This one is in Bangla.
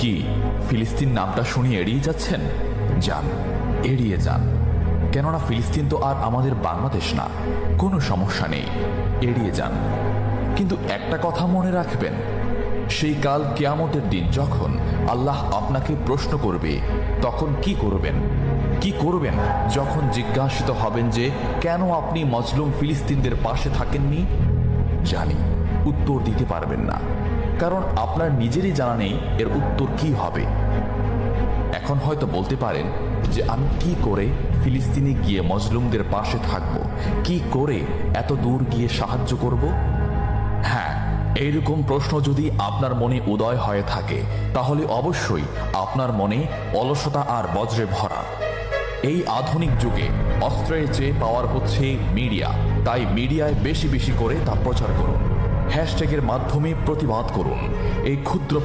কি ফিলিস্তিন নামটা শুনে এড়িয়ে যাচ্ছেন? যান, এড়িয়ে যান। কেননা ফিলিস্তিন তো আর আমাদের বাংলাদেশ না। কোনো সমস্যা নেই, এড়িয়ে যান। কিন্তু একটা কথা মনে রাখবেন, সেই কাল কিয়ামতের দিন যখন আল্লাহ আপনাকে প্রশ্ন করবে, তখন কি করবেন? কি করবেন যখন জিজ্ঞাসিত হবেন যে কেন আপনি মজলুম ফিলিস্তিনদের পাশে থাকেননি? জানি উত্তর দিতে পারবেন না, কারণ আপনার নিজেরই জানা নেই এর উত্তর কি হবে। এখন হয়তো বলতে পারেন যে আমি কি করে ফিলিস্তিনে গিয়ে মজলুমদের পাশে থাকব, কি করে এত দূর গিয়ে সাহায্য করব? হ্যাঁ, এইরকম প্রশ্ন যদি আপনার মনে উদয় হয়ে থাকে, তাহলে অবশ্যই আপনার মনে অলসতা আর বজ্রে ভরা। এই আধুনিক যুগে অস্ত্রের চেয়ে পাওয়ার হচ্ছে মিডিয়া, তাই মিডিয়ায় বেশি বেশি করে তা প্রচার করুন। হ্যাশট্যাগের মাধ্যমে প্রতিবাদ করুন। এই ক্ষুদ্র